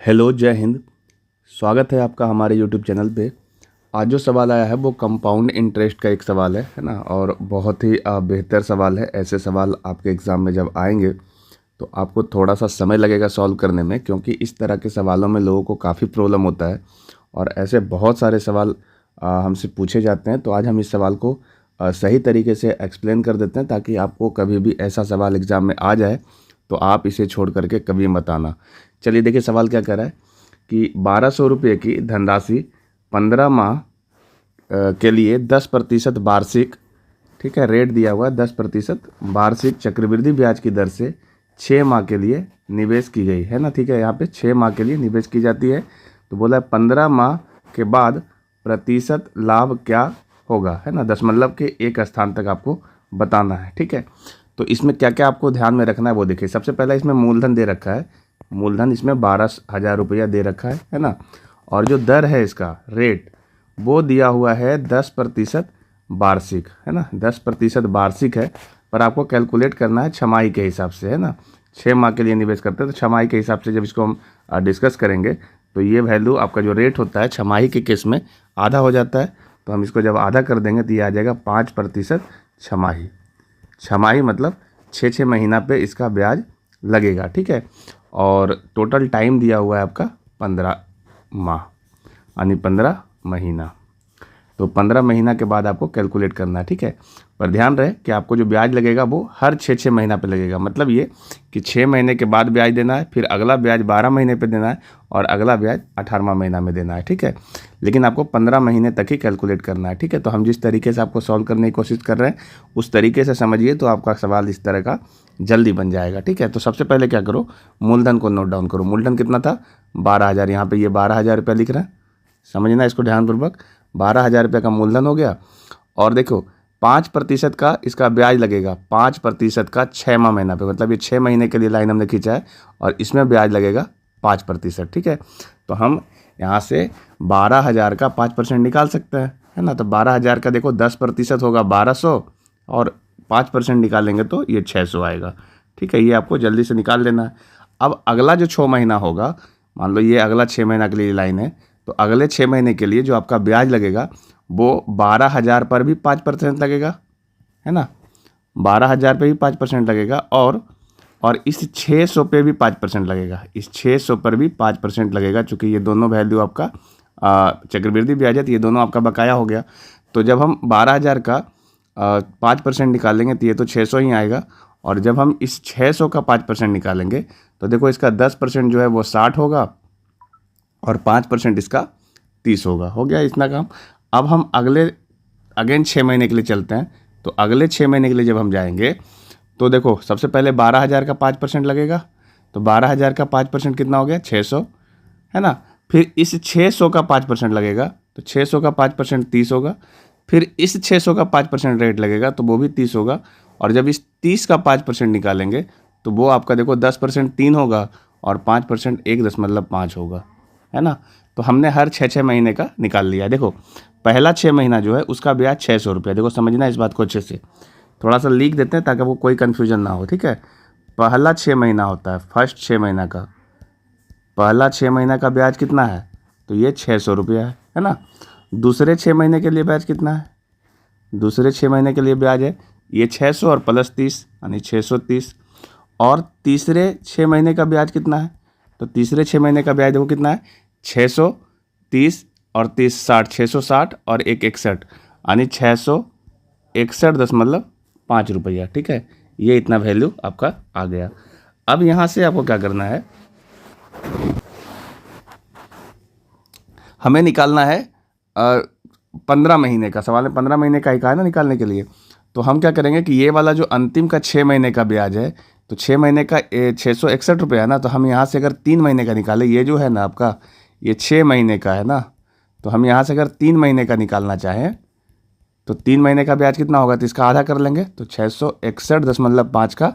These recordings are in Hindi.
हेलो, जय हिंद। स्वागत है आपका हमारे यूट्यूब चैनल पे। आज जो सवाल आया है वो कंपाउंड इंटरेस्ट का एक सवाल है ना। और बहुत ही बेहतर सवाल है। ऐसे सवाल आपके एग्ज़ाम में जब आएंगे तो आपको थोड़ा सा समय लगेगा सॉल्व करने में, क्योंकि इस तरह के सवालों में लोगों को काफ़ी प्रॉब्लम होता है और ऐसे बहुत सारे सवाल हमसे पूछे जाते हैं। तो आज हम इस सवाल को सही तरीके से एक्सप्लेन कर देते हैं, ताकि आपको कभी भी ऐसा सवाल एग्ज़ाम में आ जाए तो आप इसे छोड़ करके कभी मत आना। चलिए देखिए सवाल क्या कह रहा है कि 1200 रुपये की धनराशि 15 माह के लिए 10% वार्षिक, ठीक है, रेट दिया हुआ है 10% वार्षिक चक्रवृद्धि ब्याज की दर से 6 माह के लिए निवेश की गई है ना। ठीक है, यहाँ पे 6 माह के लिए निवेश की जाती है। तो बोला है 15 माह के बाद प्रतिशत लाभ क्या होगा, है ना। दशमलव के एक स्थान तक आपको बताना है। ठीक है, तो इसमें क्या क्या आपको ध्यान में रखना है वो देखिए। सबसे पहला इसमें मूलधन दे रखा है। मूलधन इसमें 12,000 रुपया दे रखा है ना। और जो दर है इसका रेट वो दिया हुआ है 10% वार्षिक, है ना। 10% वार्षिक है, पर आपको कैलकुलेट करना है छमाही के हिसाब से, है ना। 6 माह के लिए निवेश करते हैं तो छमाही के हिसाब से जब इसको हम डिस्कस करेंगे तो ये वैल्यू आपका जो रेट होता है छमाही के केस में आधा हो जाता है। तो हम इसको जब आधा कर देंगे तो ये आ जाएगा 5% छमाही। छमाही मतलब 6 महीना पे इसका ब्याज लगेगा। ठीक है, और टोटल टाइम दिया हुआ है आपका 15 माह यानी 15 महीना। तो 15 महीना के बाद आपको कैलकुलेट करना है। ठीक है, पर ध्यान रहे कि आपको जो ब्याज लगेगा वो हर 6 महीना पे लगेगा। मतलब ये कि 6 महीने के बाद ब्याज देना है, फिर अगला ब्याज 12 महीने पे देना है और अगला ब्याज 18वां महीना में देना है। ठीक है, लेकिन आपको 15 महीने तक ही कैलकुलेट करना है। ठीक है, तो हम जिस तरीके से आपको सॉल्व करने की कोशिश कर रहे हैं उस तरीके से समझिए तो आपका सवाल इस तरह का जल्दी बन जाएगा। ठीक है, तो सबसे पहले क्या करो, मूलधन को नोट डाउन करो। मूलधन कितना था? 12,000। यहाँ पे ये 12,000 रुपया लिख रहे हैं, समझना इसको ध्यानपूर्वक। 12,000 रुपये का मूलधन हो गया। और देखो 5% का इसका ब्याज लगेगा, 5% का 6 महीना पे, मतलब ये 6 महीने के लिए लाइन हमने खींचा है और इसमें ब्याज लगेगा 5%। ठीक है, तो हम यहाँ से 12,000 का 5% निकाल सकते हैं, है ना। तो 12,000 का देखो 10% होगा 1200 और 5% निकालेंगे तो ये 600 आएगा। ठीक है, ये आपको जल्दी से निकाल लेना है। अब अगला जो 6 महीना होगा, मान लो ये अगला 6 महीना के लिए लाइन है, तो अगले 6 महीने के लिए जो आपका ब्याज लगेगा वो 12,000 पर भी 5% लगेगा, है ना। 12,000 पे भी 5% लगेगा और इस 600 पे भी 5% लगेगा। इस 600 पर भी 5% लगेगा, चूँकि ये दोनों वैल्यू आपका चक्रवृद्धि ब्याज है तो ये दोनों आपका बकाया हो गया। तो जब हम 12,000 का 5% निकालेंगे तो ये तो 600 ही आएगा। और जब हम इस 600 का 5% निकालेंगे तो देखो इसका 10% जो है वो 60 होगा और 5% इसका 30 होगा। हो गया इतना काम। अब हम अगेन 6 महीने के लिए चलते हैं। तो अगले 6 महीने के लिए जब हम जाएंगे तो देखो सबसे पहले 12,000 का 5% लगेगा। तो 12,000 का 5% कितना हो गया? 600, है ना। फिर इस 600 का 5% लगेगा, तो 600 का 5% 30 होगा। फिर इस 600 का 5% रेट लगेगा तो वो भी 30 होगा। और जब इस 30 का 5% निकालेंगे तो वो आपका देखो 10% 3 होगा और 5% 1.5 होगा, है ना। तो हमने हर 6 महीने का निकाल लिया। देखो पहला 6 महीना जो है उसका ब्याज 600 रुपया। देखो समझना इस बात को अच्छे से, थोड़ा सा लिख देते हैं ताकि आपको कोई कन्फ्यूजन ना हो। ठीक है, पहला 6 महीना होता है, फर्स्ट 6 महीना का पहला 6 महीना का ब्याज कितना है? तो ये 600 रुपया है ना। दूसरे 6 महीने के लिए ब्याज कितना है? दूसरे 6 महीने के लिए ब्याज है ये 600 और प्लस 30 यानी 630। और तीसरे 6 महीने का ब्याज कितना है? तो तीसरे 6 महीने का ब्याज देखो कितना है? 630 और 30 60, 660 और 161 यानी 661.5 रुपया। ठीक है, ये इतना वैल्यू आपका आ गया। अब यहाँ से आपको क्या करना है, हमें निकालना है 15 महीने का। सवाल है 15 महीने का ही कहा है ना निकालने के लिए। तो हम क्या करेंगे कि ये वाला जो अंतिम का 6 महीने का ब्याज है, तो 6 महीने का 661 रुपये है ना। तो हम यहाँ से अगर 3 महीने का निकालें, ये जो है ना आपका ये 6 महीने का है ना, तो हम यहाँ से अगर 3 महीने का निकालना चाहें तो 3 महीने का ब्याज कितना होगा? तो इसका आधा कर लेंगे तो 661.5 का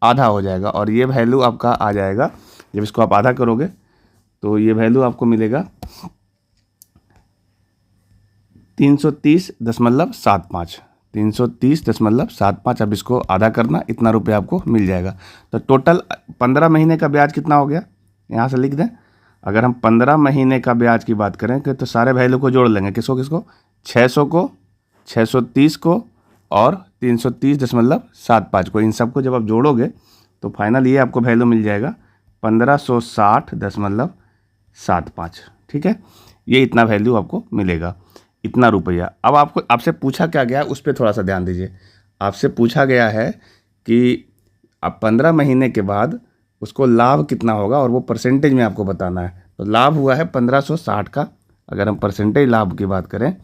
आधा हो जाएगा। और ये वैल्यू आपका आ जाएगा, जब इसको आप आधा करोगे तो ये वैल्यू आपको मिलेगा 330.75। 330.75। अब इसको आधा करना, इतना रुपये आपको मिल जाएगा। तो टोटल 15 महीने का ब्याज कितना हो गया? यहाँ से लिख दें अगर हम 15 महीने का ब्याज की बात करें कि तो सारे वैल्यू को जोड़ लेंगे, किसको किसको, 600 को, 630 को और 330.75 को। इन सबको जब आप जोड़ोगे तो फाइनल ये आपको वैल्यू मिल जाएगा 1560.75। ठीक है, ये इतना वैल्यू आपको मिलेगा, इतना रुपया। अब आपसे पूछा क्या गया है उस पर थोड़ा सा ध्यान दीजिए। आपसे पूछा गया है कि अब 15 महीने के बाद उसको लाभ कितना होगा और वो परसेंटेज में आपको बताना है। तो लाभ हुआ है 1560 का, अगर हम परसेंटेज लाभ की बात करें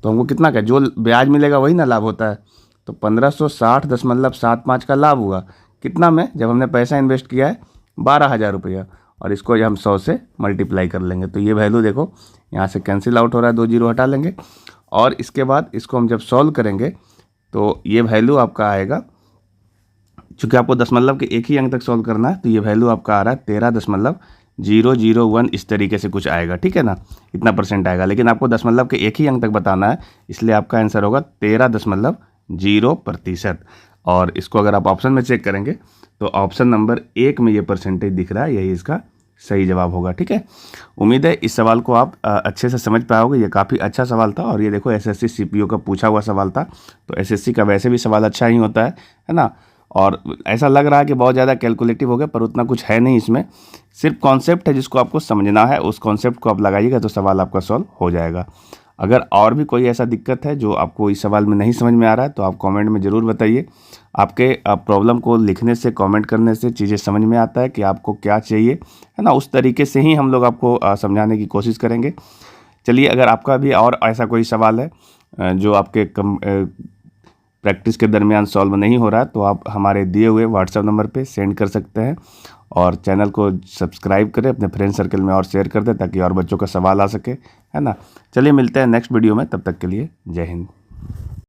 तो हमको कितना का, जो ब्याज मिलेगा वही ना लाभ होता है। तो 1560.75 का लाभ हुआ कितना में, जब हमने पैसा इन्वेस्ट किया है 12,000 रुपया, और इसको हम 100 से मल्टीप्लाई कर लेंगे तो ये वैल्यू देखो यहाँ से कैंसिल आउट हो रहा है, 2 जीरो हटा लेंगे। और इसके बाद इसको हम जब सॉल्व करेंगे तो ये वैल्यू आपका आएगा, चूँकि आपको दशमलव के एक ही अंक तक सॉल्व करना है, तो ये वैल्यू आपका आ रहा है 13.001 इस तरीके से कुछ आएगा। ठीक है ना, इतना परसेंट आएगा, लेकिन आपको दशमलव के एक ही अंक तक बताना है, इसलिए आपका आंसर होगा 13.0%। और इसको अगर आप ऑप्शन में चेक करेंगे तो ऑप्शन नंबर 1 में ये परसेंटेज दिख रहा है, यही इसका सही जवाब होगा। ठीक है, उम्मीद है इस सवाल को आप अच्छे से समझ पाओगे। ये काफ़ी अच्छा सवाल था, और ये देखो एसएससी सीपीओ का पूछा हुआ सवाल था, तो एसएससी का वैसे भी सवाल अच्छा ही होता है ना। और ऐसा लग रहा है कि बहुत ज़्यादा कैलकुलेटिव हो गया, पर उतना कुछ है नहीं इसमें, सिर्फ कॉन्सेप्ट है जिसको आपको समझना है, उस कॉन्सेप्ट को आप लगाइएगा तो सवाल आपका सॉल्व हो जाएगा। अगर और भी कोई ऐसा दिक्कत है जो आपको इस सवाल में नहीं समझ में आ रहा है तो आप कमेंट में ज़रूर बताइए। आपके प्रॉब्लम को लिखने से, कमेंट करने से चीज़ें समझ में आता है कि आपको क्या चाहिए, है ना। उस तरीके से ही हम लोग आपको समझाने की कोशिश करेंगे। चलिए, अगर आपका भी और ऐसा कोई सवाल है जो आपके प्रैक्टिस के दरमियान सॉल्व नहीं हो रहा है तो आप हमारे दिए हुए व्हाट्सएप नंबर पे सेंड कर सकते हैं, और चैनल को सब्सक्राइब करें, अपने फ्रेंड सर्कल में और शेयर कर दें ताकि और बच्चों का सवाल आ सके, है ना। चलिए, मिलते हैं नेक्स्ट वीडियो में, तब तक के लिए जय हिंद।